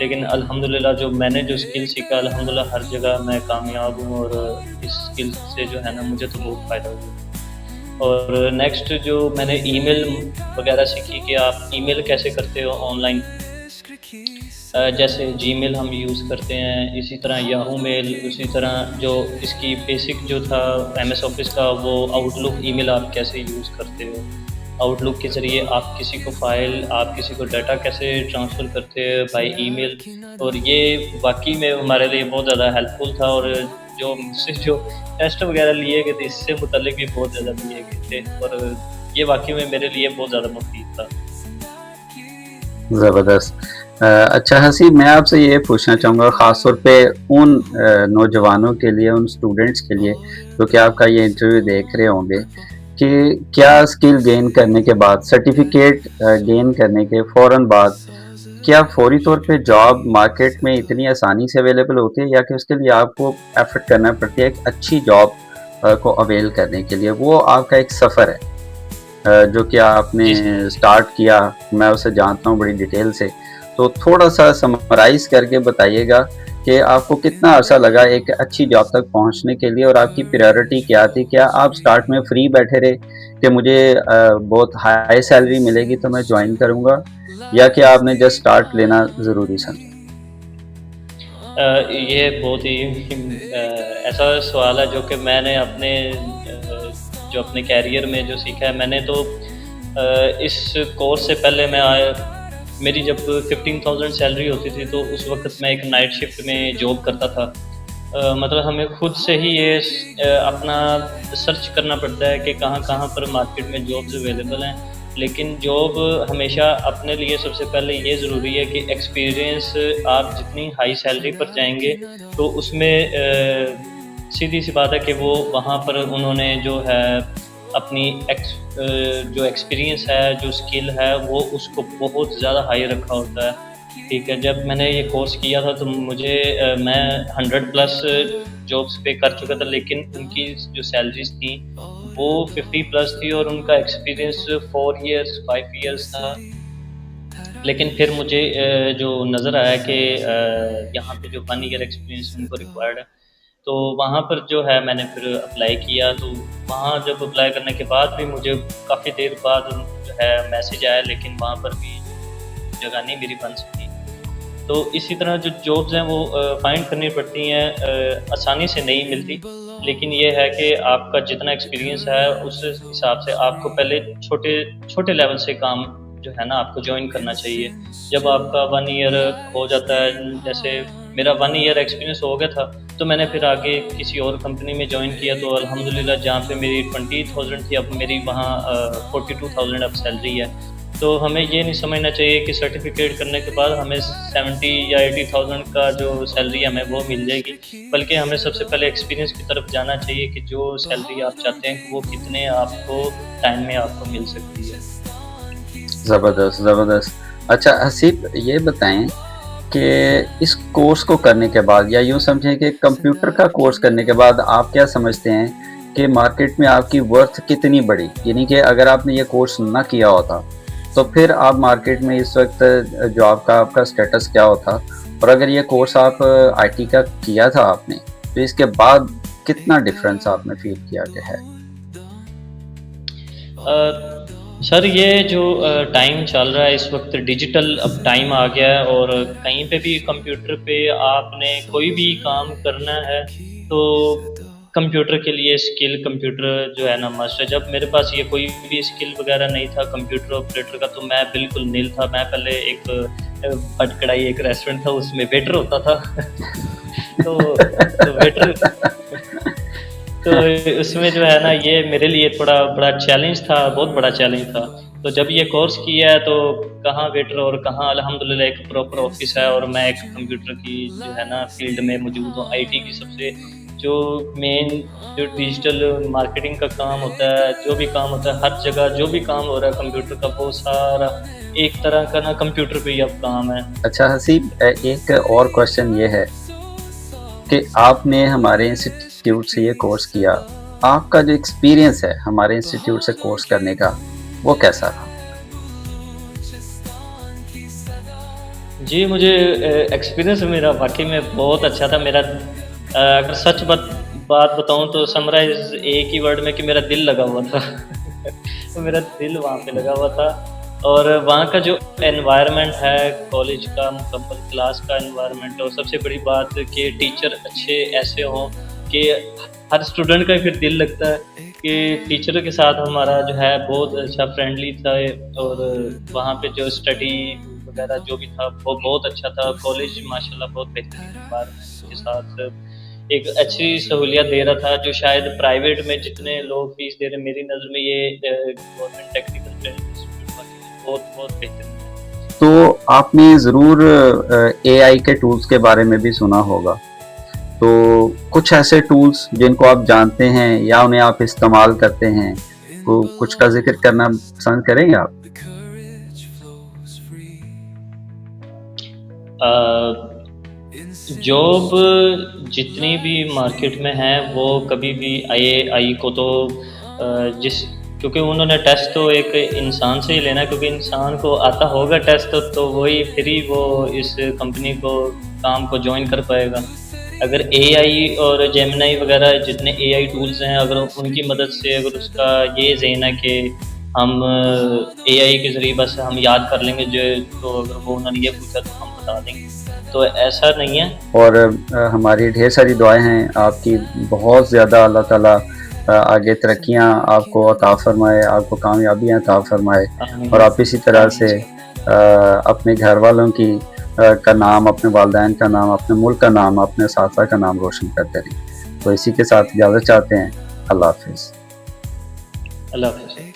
لیکن الحمدللہ جو میں نے جو اسکل سیکھا الحمدللہ ہر جگہ میں کامیاب ہوں، اور اس اسکل سے جو ہے نا مجھے تو بہت فائدہ ہوا۔ اور نیکسٹ جو میں نے ای میل وغیرہ سیکھی کہ آپ ای میل کیسے کرتے ہو آن لائن، جیسے جی میل ہم یوز کرتے ہیں، اسی طرح یاہو میل، اسی طرح جو اس کی بیسک جو تھا ایم ایس آفس کا وہ آؤٹ لک ای میل آپ کیسے یوز کرتے ہو، آؤٹ لک کے ذریعے آپ کسی کو فائل، آپ کسی کو ڈیٹا کیسے ٹرانسفر کرتے ہیں بائی ای میل، اور یہ واقعی میں ہمارے لیے بہت زیادہ ہیلپ فل تھا، اور جو مجھ سے جو ٹیسٹ وغیرہ لیے گئے تھے اس سے متعلق بھی بہت زیادہ لیے گئے تھے، اور یہ واقعی میں میرے لیے بہت زیادہ مفید تھا۔ زبردست۔ اچھا حسیب، میں آپ سے یہ پوچھنا چاہوں گا خاص طور پہ ان نوجوانوں کے لیے، ان اسٹوڈنٹس کے لیے جو کہ آپ کا یہ انٹرویو دیکھ رہے ہوں گے، کہ کیا اسکل گین کرنے کے بعد، سرٹیفکیٹ گین کرنے کے فوراً بعد، کیا فوری طور پہ جاب مارکیٹ میں اتنی آسانی سے اویلیبل ہوتی ہے، یا کہ اس کے لیے آپ کو ایفرٹ کرنا پڑتی ہے ایک اچھی جاب کو اویل کرنے کے لیے؟ وہ آپ کا ایک سفر ہے جو کہ آپ نے سٹارٹ کیا، میں اسے جانتا ہوں بڑی ڈیٹیل سے، تو تھوڑا سا سمرائز کر کے بتائیے گا کہ آپ کو کتنا عرصہ لگا ایک اچھی جاب تک پہنچنے کے لیے، اور آپ کی پریورٹی کیا تھی؟ کیا آپ سٹارٹ میں فری بیٹھے رہے کہ مجھے بہت ہائی سیلری ملے گی تو میں جوائن کروں گا، یا کہ آپ نے جسٹ سٹارٹ لینا ضروری سمجھا؟ یہ بہت ہی ایسا سوال ہے جو کہ میں نے اپنے جو اپنے کیریئر میں جو سیکھا ہے، میں نے تو اس کورس سے پہلے میں میری جب 15,000 سیلری ہوتی تھی تو اس وقت میں ایک نائٹ شفٹ میں جاب کرتا تھا۔ مطلب ہمیں خود سے ہی یہ اپنا سرچ کرنا پڑتا ہے کہ کہاں کہاں پر مارکیٹ میں جابز اویلیبل ہیں، لیکن جاب ہمیشہ اپنے لیے سب سے پہلے یہ ضروری ہے کہ ایکسپیرینس، آپ جتنی ہائی سیلری پر جائیں گے تو اس میں سیدھی سی بات ہے کہ وہ وہاں پر انہوں نے جو ہے اپنی جو ایکسپیرینس ہے، جو اسکل ہے، وہ اس کو بہت زیادہ ہائی رکھا ہوتا ہے۔ ٹھیک ہے، جب میں نے یہ کورس کیا تھا تو مجھے میں 100+ جابس پہ کر چکا تھا، لیکن ان کی جو سیلریز تھیں وہ 50+ تھی، اور ان کا ایکسپیرینس 4 ایئرس 5 ایئرس تھا۔ لیکن پھر مجھے جو نظر آیا کہ یہاں پہ جو 1 ایئر ایکسپیرینس ان کو ریکوائرڈ ہے، تو وہاں پر جو ہے میں نے پھر اپلائی کیا۔ تو وہاں جب اپلائی کرنے کے بعد بھی مجھے کافی دیر بعد جو ہے میسیج آیا، لیکن وہاں پر بھی جگہ نہیں میری بن سکی۔ تو اسی طرح جو جابز ہیں وہ فائنڈ کرنی پڑتی ہیں، آسانی سے نہیں ملتی، لیکن یہ ہے کہ آپ کا جتنا ایکسپیرینس ہے اس حساب سے آپ کو پہلے چھوٹے لیول سے کام جو ہے نا آپ کو جوائن کرنا چاہیے۔ جب آپ کا 1 ایئر ہو جاتا ہے، جیسے میرا 1 ایئر ایکسپیرینس ہو گیا تھا، تو میں نے پھر آگے کسی اور کمپنی میں جوائن کیا، تو الحمدللہ جہاں پہ میری 20,000 تھی اب میری وہاں 42,000 اب سیلری ہے۔ تو ہمیں یہ نہیں سمجھنا چاہیے کہ سرٹیفکیٹ کرنے کے بعد ہمیں 70 یا 80,000 کا جو سیلری ہمیں وہ مل جائے گی، بلکہ ہمیں سب سے پہلے ایکسپیرینس کی طرف جانا چاہیے کہ جو سیلری آپ چاہتے ہیں وہ کتنے آپ کو ٹائم میں آپ کو مل سکتی ہے۔ زبردست زبردست۔ اچھا حسیب، یہ بتائیں کہ اس کورس کو کرنے کے بعد، یا یوں سمجھیں کہ کمپیوٹر کا کورس کرنے کے بعد، آپ کیا سمجھتے ہیں کہ مارکیٹ میں آپ کی ورتھ کتنی بڑی؟ یعنی کہ اگر آپ نے یہ کورس نہ کیا ہوتا تو پھر آپ مارکیٹ میں اس وقت جو آپ کا سٹیٹس کیا ہوتا، اور اگر یہ کورس آپ آئی ٹی کا کیا تھا آپ نے، تو اس کے بعد کتنا ڈفرنس آپ نے فیل کیا کہ ہے؟ سر یہ جو ٹائم چل رہا ہے اس وقت ڈیجیٹل اب ٹائم آ گیا ہے، اور کہیں پہ بھی کمپیوٹر پہ آپ نے کوئی بھی کام کرنا ہے تو کمپیوٹر کے لیے اسکل کمپیوٹر جو ہے نا مسٹ ہے۔ جب میرے پاس یہ کوئی بھی اسکل وغیرہ نہیں تھا کمپیوٹر آپریٹر کا تو میں بالکل نیل تھا۔ میں پہلے ایک بٹ کڑائی ایک ریسٹورینٹ تھا، اس میں ویٹر ہوتا تھا تو ویٹر تو اس میں جو ہے نا یہ میرے لیے تھوڑا بڑا چیلنج تھا، بہت بڑا چیلنج تھا۔ تو جب یہ کورس کیا ہے تو کہاں ویٹر اور کہاں الحمدللہ ایک پراپر آفس ہے، اور میں ایک کمپیوٹر کی جو ہے نا فیلڈ میں موجود ہوں۔ آئی ٹی کی سب سے جو مین جو ڈیجیٹل مارکیٹنگ کا کام ہوتا ہے، جو بھی کام ہوتا ہے ہر جگہ جو بھی کام ہو رہا ہے کمپیوٹر کا، وہ سارا ایک طرح کا نا کمپیوٹر پہ ہی اب کام ہے۔ اچھا حسیب، ایک اور کوشچن یہ ہے کہ آپ نے ہمارے انسٹیٹیوٹ سے یہ کورس کیا، آپ کا جو ایکسپیرینس ہے ہمارے انسٹیٹیوٹ سے کورس کرنے کا وہ کیسا رہا؟ جی مجھے ایکسپیرینس میرا واقعی میں بہت اچھا تھا میرا، اگر سچ بات بتاؤں تو سمرائز ایک ہی ورڈ میں کہ میرا دل لگا ہوا تھا تو میرا دل وہاں پہ لگا ہوا تھا، اور وہاں کا جو انوائرمنٹ ہے کالج کا، مکمل کلاس کا انوائرمنٹ، اور سب سے بڑی بات کہ ٹیچر اچھے ایسے ہوں کہ ہر اسٹوڈنٹ کا پھر دل لگتا ہے کہ ٹیچروں کے ساتھ ہمارا جو ہے بہت اچھا فرینڈلی تھا، اور وہاں پہ جو اسٹڈی وغیرہ جو بھی تھا وہ بہت اچھا تھا، کالج ماشاء اللہ بہت بہترین انوائرمنٹ کے ساتھ ایک اچھی سہولیات دے رہا تھا، جو شاید پرائیویٹ میں جتنے لوگ فیس دے رہے ہیں میری نظر میں یہ گورنمنٹ ٹیکنیکل ٹریننگ انسٹیٹیوٹ بہت بہت بہترین ہے۔ تو آپ نے ضرور اے آئی کے ٹولز کے بارے میں بھی سنا ہوگا، تو کچھ ایسے ٹولز جن کو آپ جانتے ہیں یا انہیں آپ استعمال کرتے ہیں، تو کچھ کا ذکر کرنا پسند کریں گے آپ؟ جاب جتنی بھی مارکیٹ میں ہیں وہ کبھی بھی آئی کو تو جس کیونکہ انہوں نے ٹیسٹ تو ایک انسان سے ہی لینا ہے، کیونکہ انسان کو آتا ہوگا ٹیسٹ تو وہی پھر ہی وہ اس کمپنی کو کام کو جوائن کر پائے گا۔ اگر اے آئی اور جیمنائی وغیرہ جتنے اے آئی ٹولز ہیں، اگر ان کی مدد سے اگر اس کا یہ ذہن ہے کہ ہم اے آئی کے ذریعے بس ہم یاد کر لیں گے جو، تو اگر وہ انہوں نے یہ پوچھا تو ہم بتا دیں گے، تو ایسا نہیں ہے۔ اور ہماری ڈھیر ساری دعائیں ہیں آپ کی، بہت زیادہ اللہ تعالیٰ آگے ترقیاں آپ کو عطا فرمائے، آپ کو کامیابیاں عطا فرمائے، آمین اور آپ اسی طرح آمین سے سر۔ اپنے گھر والوں کی کا نام، اپنے والدین کا نام، اپنے ملک کا نام، اپنے اساتذہ کا نام روشن کرتے رہیں۔ تو اسی کے ساتھ اجازت چاہتے ہیں، اللہ حافظ۔ اللہ حافظ۔